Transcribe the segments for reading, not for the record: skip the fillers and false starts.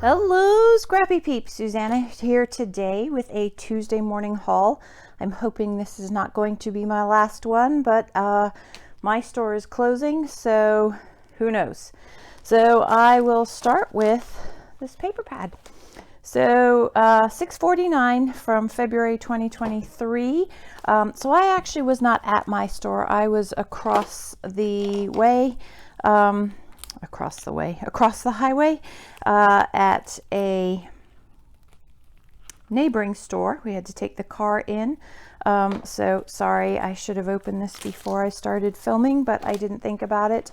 Hello, Scrappy Peeps. Suzanna here today with a Tuesday morning haul. I'm hoping this is not going to be my last one, but my store is closing, so who knows. So I will start with this paper pad. So $6.49 from February 2023. So I actually was not at my store. I was across the way. Across the highway at a neighboring store. We had to take the car in. So sorry, I should have opened this before I started filming, but I didn't think about it.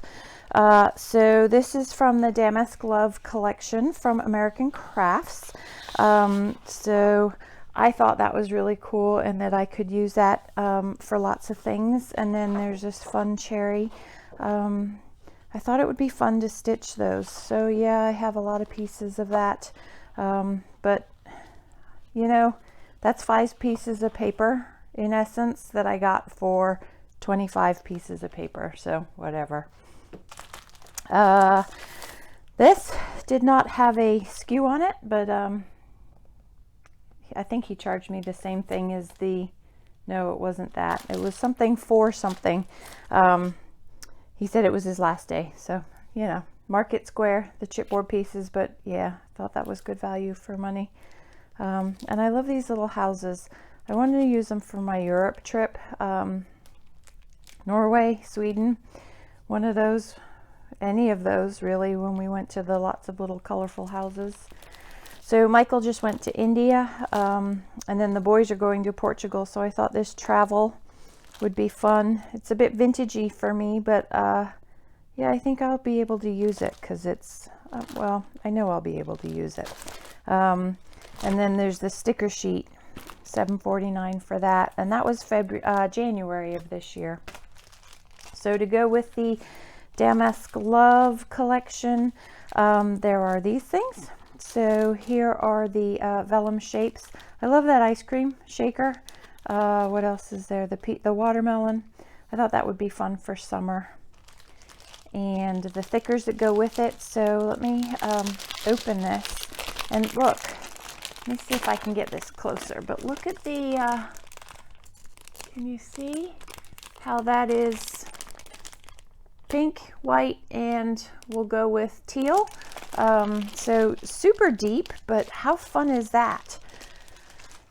So this is from the Damask Love collection from American Crafts. So I thought that was really cool and that I could use that for lots of things. And then there's this fun cherry. I thought it would be fun to stitch those. So yeah, I have a lot of pieces of that. But you know, that's 5 pieces of paper in essence that I got for 25 pieces of paper. So whatever. This did not have a SKU on it, but I think he charged me the same thing as no, it wasn't that. It was something for something. He said it was his last day, so you know, Market Square, the chipboard pieces, but yeah, I thought that was good value for money. And I love these little houses. I wanted to use them for my Europe trip. Norway, Sweden, one of those, any of those really, when we went to the lots of little colorful houses. So Michael just went to India, and then the boys are going to Portugal, so I thought this travel would be fun. It's a bit vintagey for me, but yeah, I think I'll be able to use it because it's well, I know I'll be able to use it. And then there's the sticker sheet, $7.49 for that, and that was January of this year. So to go with the Damask Love collection, there are these things. So here are the vellum shapes. I love that ice cream shaker. What else is there? The watermelon. I thought that would be fun for summer. And the thickers that go with it. So let me open this and look. Let me see if I can get this closer. But look at the, can you see how that is pink, white, and we'll go with teal. So super deep, but how fun is that?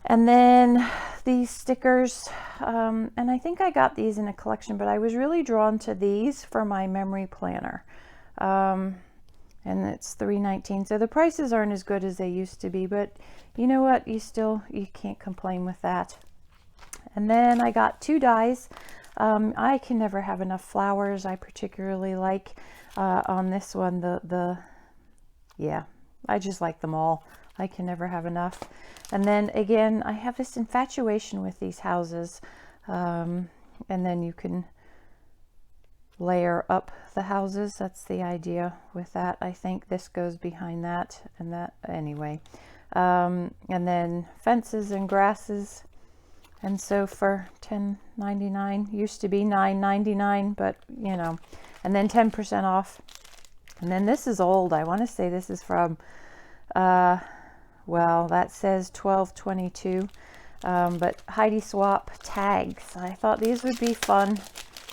And then these stickers, and I think I got these in a collection, but I was really drawn to these for my memory planner. And it's $3.19. So the prices aren't as good as they used to be, but you know what? You can't complain with that. And then I got 2 dies. I can never have enough flowers. I particularly like on this one, yeah, I just like them all. I can never have enough. And then again, I have this infatuation with these houses. And then you can layer up the houses. That's the idea with that. I think this goes behind that and that anyway. And then fences and grasses. And so for $10.99, used to be $9.99, but you know, and then 10% off. And then this is old. I want to say this is from, well, that says 12/22, but Heidi Swap tags. I thought these would be fun,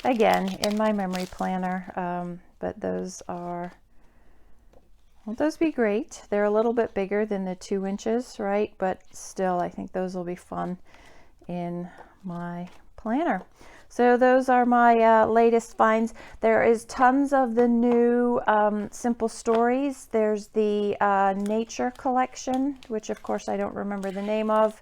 again, in my memory planner, but those are, won't those be great? They're a little bit bigger than the 2 inches, right? But still, I think those will be fun in my planner. So those are my latest finds. There is tons of the new Simple Stories. There's the Nature collection, which of course I don't remember the name of,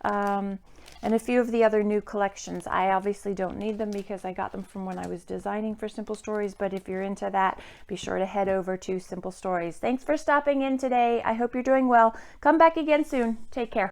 and a few of the other new collections. I obviously don't need them because I got them from when I was designing for Simple Stories, but if you're into that, be sure to head over to Simple Stories. Thanks for stopping in today. I hope you're doing well. Come back again soon. Take care.